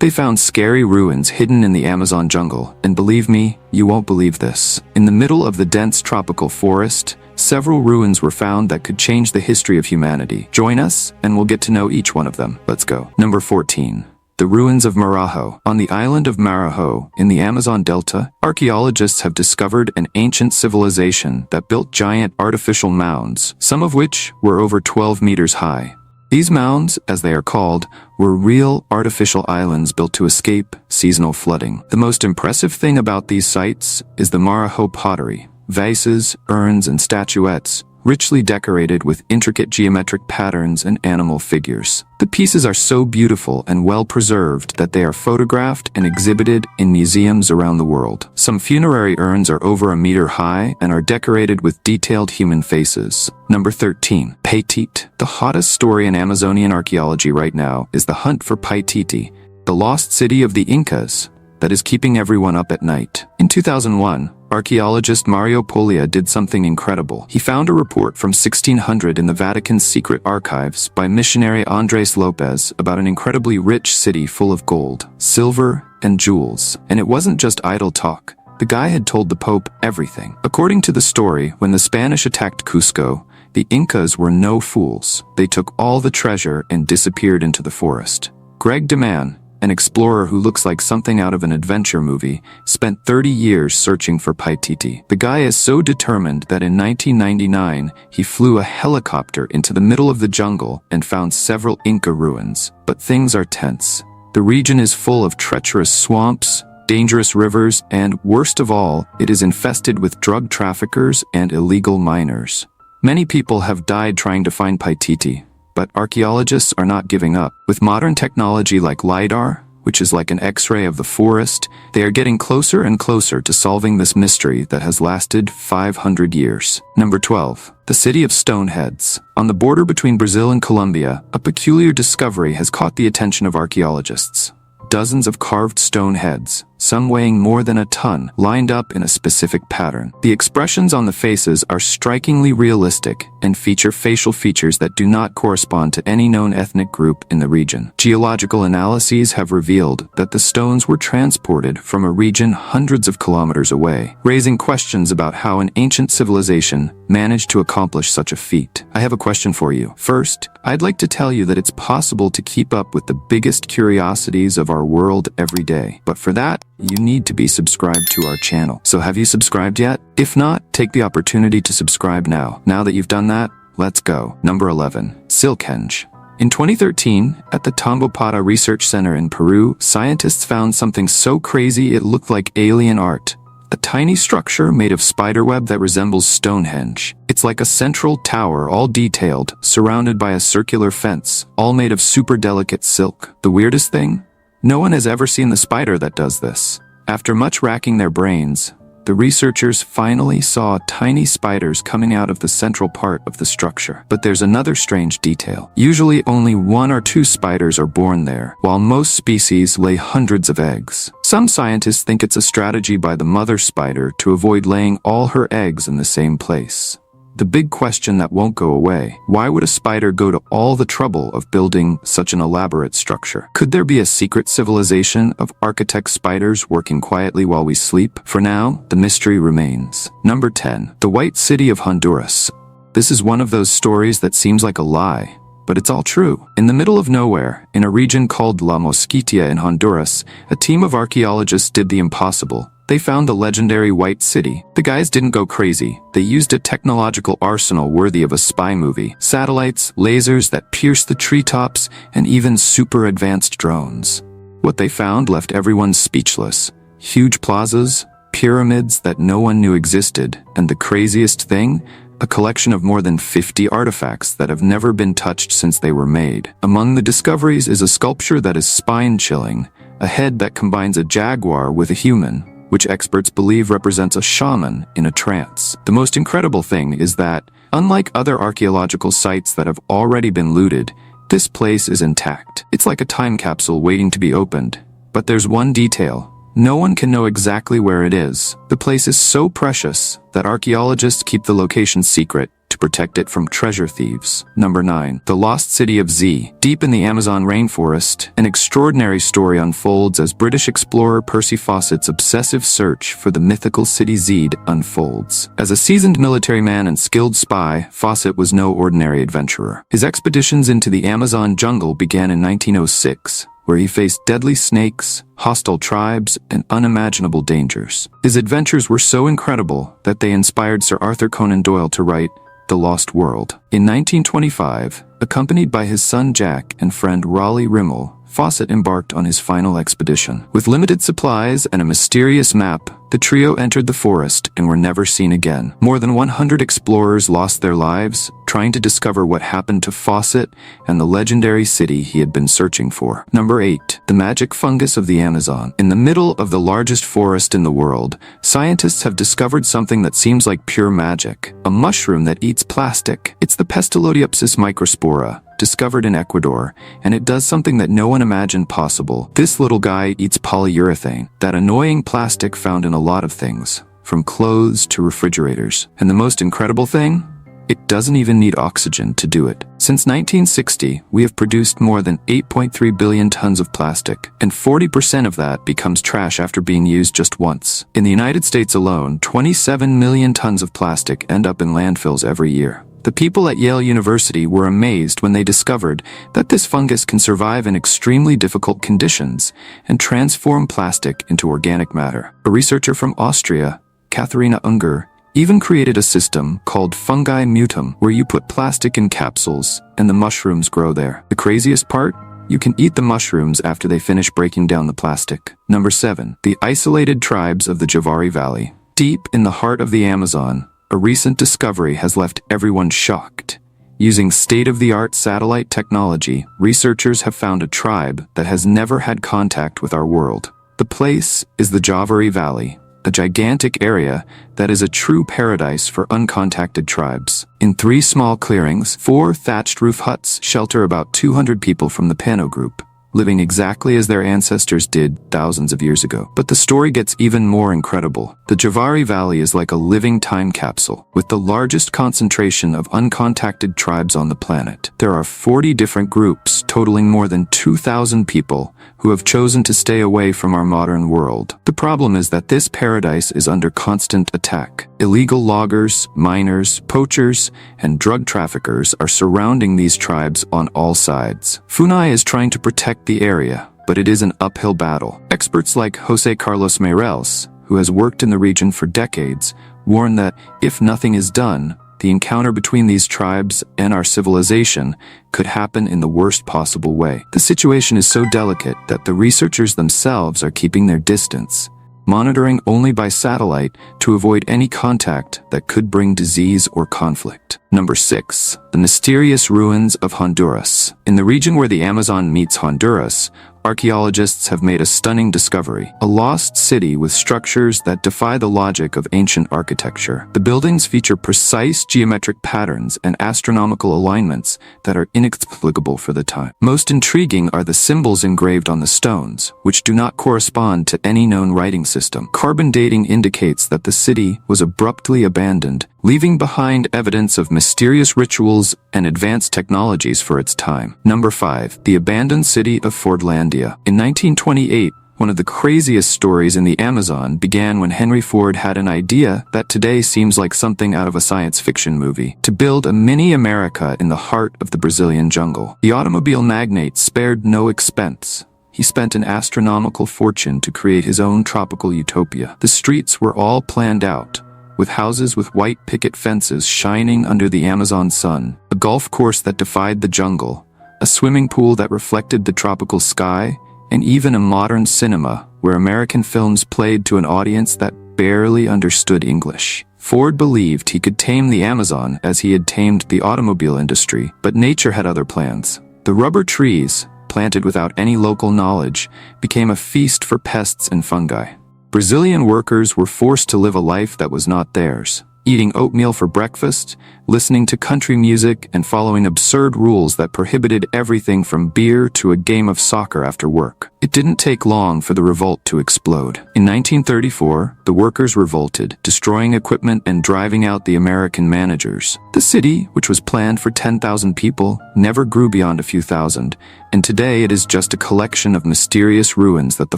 They found scary ruins hidden in the Amazon jungle, and believe me, you won't believe this. In the middle of the dense tropical forest, several ruins were found that could change the history of humanity. Join us, and we'll get to know each one of them. Let's go. Number 14. The ruins of Maro. On the island of Maro, in the Amazon Delta, archaeologists have discovered an ancient civilization that built giant artificial mounds, some of which were over 12 meters high. These mounds, as they are called, were real artificial islands built to escape seasonal flooding. The most impressive thing about these sites is the Maro pottery. Vases, urns, and statuettes, richly decorated with intricate geometric patterns and animal figures. The pieces are so beautiful and well preserved that they are photographed and exhibited in museums around the world. Some funerary urns are over a meter high and are decorated with detailed human faces. Number 13. Paititi. The hottest story in Amazonian archaeology right now is the hunt for Paititi, the lost city of the Incas that is keeping everyone up at night. In 2001, archaeologist Maro did something incredible. He found a report from 1600 in the Vatican's secret archives by missionary Andres Lopez about an incredibly rich city full of gold, silver, and jewels. And it wasn't just idle talk. The guy had told the Pope everything. According to the story, when the Spanish attacked Cusco, the Incas were no fools. They took all the treasure and disappeared into the forest. Greg DeMann, an explorer who looks like something out of an adventure movie, spent 30 years searching for Paititi. The guy is so determined that in 1999, he flew a helicopter into the middle of the jungle and found several Inca ruins. But things are tense. The region is full of treacherous swamps, dangerous rivers, and, worst of all, it is infested with drug traffickers and illegal miners. Many people have died trying to find Paititi, but archaeologists are not giving up. With modern technology like LiDAR, which is like an X-ray of the forest, they are getting closer and closer to solving this mystery that has lasted 500 years. Number 12. The city of Stoneheads. On the border between Brazil and Colombia, a peculiar discovery has caught the attention of archaeologists. Dozens of carved stone heads, some weighing more than a ton, lined up in a specific pattern. The expressions on the faces are strikingly realistic and feature facial features that do not correspond to any known ethnic group in the region. Geological analyses have revealed that the stones were transported from a region hundreds of kilometers away, raising questions about how an ancient civilization managed to accomplish such a feat. I have a question for you. First, I'd like to tell you that it's possible to keep up with the biggest curiosities of our world every day. But for that, you need to be subscribed to our channel. So have you subscribed yet? If not, take the opportunity to subscribe now. Now that you've done that, let's go. Number 11. Silkhenge. In 2013, at the Tambopata Research Center in Peru, scientists found something so crazy it looked like alien art. A tiny structure made of spiderweb that resembles Stonehenge. It's like a central tower, all detailed, surrounded by a circular fence, all made of super delicate silk. The weirdest thing? No one has ever seen the spider that does this. After much racking their brains, the researchers finally saw tiny spiders coming out of the central part of the structure. But there's another strange detail. Usually only 1 or 2 spiders are born there, while most species lay hundreds of eggs. Some scientists think it's a strategy by the mother spider to avoid laying all her eggs in the same place. The big question that won't go away: why would a spider go to all the trouble of building such an elaborate structure? Could there be a secret civilization of architect spiders working quietly while we sleep? For now, the mystery remains. Number 10. The White City of Honduras. This is one of those stories that seems like a lie, but it's all true. In the middle of nowhere, in a region called La Mosquitia in Honduras, a team of archaeologists did the impossible. They found the legendary White City. The guys didn't go crazy. They used a technological arsenal worthy of a spy movie. Satellites, lasers that pierce the treetops, and even super advanced drones. What they found left everyone speechless. Huge plazas, pyramids that no one knew existed, and the craziest thing? A collection of more than 50 artifacts that have never been touched since they were made. Among the discoveries is a sculpture that is spine-chilling, a head that combines a jaguar with a human, which experts believe represents a shaman in a trance. The most incredible thing is that, unlike other archaeological sites that have already been looted, this place is intact. It's like a time capsule waiting to be opened. But there's one detail. No one can know exactly where it is. The place is so precious that archaeologists keep the location secret to protect it from treasure thieves. Number 9. The Lost City of Z. Deep in the Amazon rainforest, an extraordinary story unfolds as British explorer Percy Fawcett's obsessive search for the mythical city Z unfolds. As a seasoned military man and skilled spy, Fawcett was no ordinary adventurer. His expeditions into the Amazon jungle began in 1906, where he faced deadly snakes, hostile tribes, and unimaginable dangers. His adventures were so incredible that they inspired Sir Arthur Conan Doyle to write The Lost World. In 1925, accompanied by his son Jack and friend Raleigh Rimmel, Fawcett embarked on his final expedition. With limited supplies and a mysterious map, the trio entered the forest and were never seen again. More than 100 explorers lost their lives trying to discover what happened to Fawcett and the legendary city he had been searching for. Number 8. The magic fungus of the Amazon. In the middle of the largest forest in the world, scientists have discovered something that seems like pure magic. A mushroom that eats plastic. It's the Pestilodiopsis microspora, discovered in Ecuador, and it does something that no one imagined possible. This little guy eats polyurethane, that annoying plastic found in a lot of things, from clothes to refrigerators. And the most incredible thing? It doesn't even need oxygen to do it. Since 1960, we have produced more than 8.3 billion tons of plastic, and 40% of that becomes trash after being used just once. In the United States alone, 27 million tons of plastic end up in landfills every year. The people at Yale University were amazed when they discovered that this fungus can survive in extremely difficult conditions and transform plastic into organic matter. A researcher from Austria, Katharina Unger, even created a system called fungi mutum, where you put plastic in capsules and the mushrooms grow there. The craziest part? You can eat the mushrooms after they finish breaking down the plastic. Number 7. The isolated tribes of the Javari Valley. Deep in the heart of the Amazon, a recent discovery has left everyone shocked. Using state-of-the-art satellite technology, researchers have found a tribe that has never had contact with our world. The place is the Javari Valley, a gigantic area that is a true paradise for uncontacted tribes. In 3 small clearings, 4 thatched roof huts shelter about 200 people from the Pano group, living exactly as their ancestors did thousands of years ago. But the story gets even more incredible. The Javari Valley is like a living time capsule, with the largest concentration of uncontacted tribes on the planet. There are 40 different groups, totaling more than 2,000 people, who have chosen to stay away from our modern world. The problem is that this paradise is under constant attack. Illegal loggers, miners, poachers, and drug traffickers are surrounding these tribes on all sides. FUNAI is trying to protect the area, but it is an uphill battle. Experts like Jose Carlos Meireles, who has worked in the region for decades, warn that if nothing is done, the encounter between these tribes and our civilization could happen in the worst possible way. The situation is so delicate that the researchers themselves are keeping their distance, monitoring only by satellite to avoid any contact that could bring disease or conflict. Number 6. The mysterious ruins of Honduras. In the region where the Amazon meets Honduras, archaeologists have made a stunning discovery: a lost city with structures that defy the logic of ancient architecture. The buildings feature precise geometric patterns and astronomical alignments that are inexplicable for the time. Most intriguing are the symbols engraved on the stones, which do not correspond to any known writing system. Carbon dating indicates that the city was abruptly abandoned, leaving behind evidence of mysterious rituals and advanced technologies for its time. Number 5. The abandoned city of Fordlandia. In 1928, one of the craziest stories in the Amazon began when Henry Ford had an idea that today seems like something out of a science fiction movie: to build a mini America in the heart of the Brazilian jungle. The automobile magnate spared no expense. He spent an astronomical fortune to create his own tropical utopia. The streets were all planned out, with houses with white picket fences shining under the Amazon sun, a golf course that defied the jungle, a swimming pool that reflected the tropical sky, and even a modern cinema where American films played to an audience that barely understood English. Ford believed he could tame the Amazon as he had tamed the automobile industry, but nature had other plans. The rubber trees, planted without any local knowledge, became a feast for pests and fungi. Brazilian workers were forced to live a life that was not theirs. eating oatmeal for breakfast, listening to country music, and following absurd rules that prohibited everything from beer to a game of soccer after work. It didn't take long for the revolt to explode. In 1934, the workers revolted, destroying equipment and driving out the American managers. The city, which was planned for 10,000 people, never grew beyond a few thousand, and today it is just a collection of mysterious ruins that the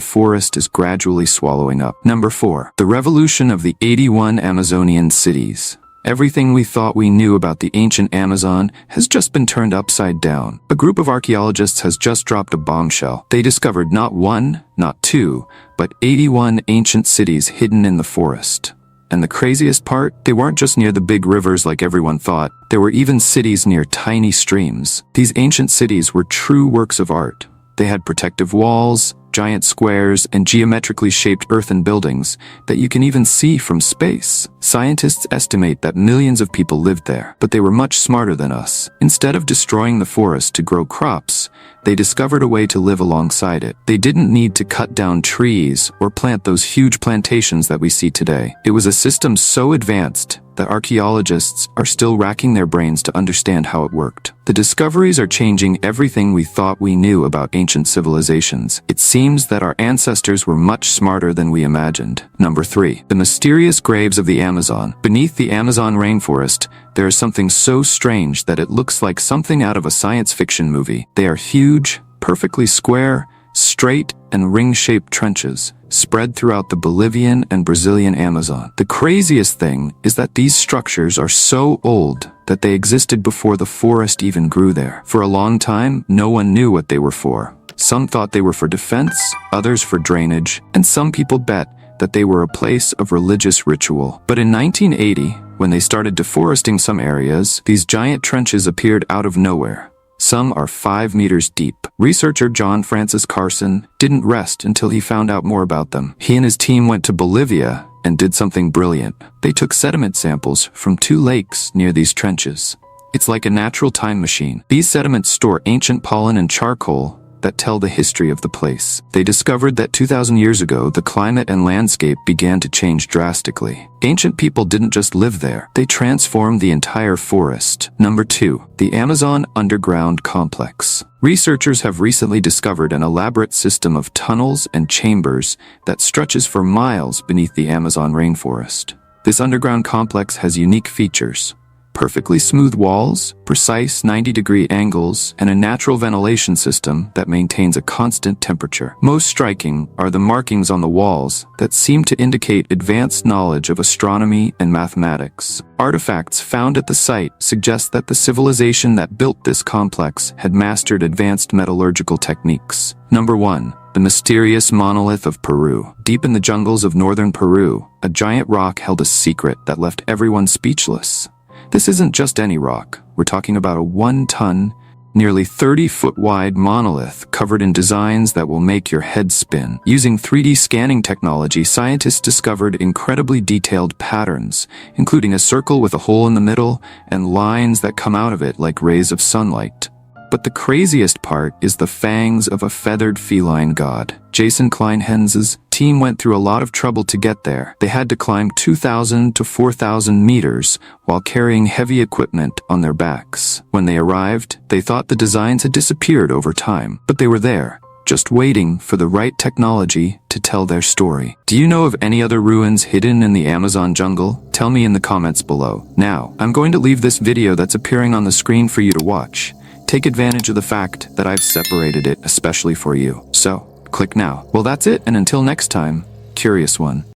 forest is gradually swallowing up. Number 4. The revolution of the 81 Amazonian cities. Everything we thought we knew about the ancient Amazon has just been turned upside down. A group of archaeologists has just dropped a bombshell. They discovered not one, not two, but 81 ancient cities hidden in the forest. And the craziest part, they weren't just near the big rivers like everyone thought. There were even cities near tiny streams. These ancient cities were true works of art. They had protective walls, giant squares, and geometrically shaped earthen buildings that you can even see from space. Scientists estimate that millions of people lived there, but they were much smarter than us. Instead of destroying the forest to grow crops, they discovered a way to live alongside it. They didn't need to cut down trees or plant those huge plantations that we see today. It was a system so advanced that archaeologists are still racking their brains to understand how it worked. The discoveries are changing everything we thought we knew about ancient civilizations. It seems that our ancestors were much smarter than we imagined. Number 3. The mysterious graves of the Amazon. Beneath the Amazon rainforest, there is something so strange that it looks like something out of a science fiction movie. They are huge, perfectly square, straight, and ring-shaped trenches spread throughout the Bolivian and Brazilian Amazon. The craziest thing is that these structures are so old that they existed before the forest even grew there. For a long time, no one knew what they were for. Some thought they were for defense, others for drainage, and some people bet that they were a place of religious ritual. But in 1980, when they started deforesting some areas, these giant trenches appeared out of nowhere. Some are 5 meters deep. Researcher John Francis Carson didn't rest until he found out more about them. He and his team went to Bolivia and did something brilliant. They took sediment samples from 2 lakes near these trenches. It's like a natural time machine. These sediments store ancient pollen and charcoal that tell the history of the place. They discovered that 2,000 years ago, the climate and landscape began to change drastically. Ancient people didn't just live there, they transformed the entire forest. Number 2. The Amazon Underground Complex. Researchers have recently discovered an elaborate system of tunnels and chambers that stretches for miles beneath the Amazon rainforest. This underground complex has unique features: perfectly smooth walls, precise 90-degree angles, and a natural ventilation system that maintains a constant temperature. Most striking are the markings on the walls that seem to indicate advanced knowledge of astronomy and mathematics. Artifacts found at the site suggest that the civilization that built this complex had mastered advanced metallurgical techniques. Number 1. The mysterious monolith of Peru. Deep in the jungles of northern Peru, a giant rock held a secret that left everyone speechless. This isn't just any rock. We're talking about a 1-ton, nearly 30-foot wide monolith covered in designs that will make your head spin. Using 3D scanning technology, scientists discovered incredibly detailed patterns, including a circle with a hole in the middle and lines that come out of it like rays of sunlight. But the craziest part is the fangs of a feathered feline god. Jason Kleinhens's team went through a lot of trouble to get there. They had to climb 2,000 to 4,000 meters while carrying heavy equipment on their backs. When they arrived, they thought the designs had disappeared over time, but they were there, just waiting for the right technology to tell their story. Do you know of any other ruins hidden in the Amazon jungle? Tell me in the comments below. Now, I'm going to leave this video that's appearing on the screen for you to watch. Take advantage of the fact that I've separated it especially for you. So, click now. Well, that's it, and until next time, Curious One.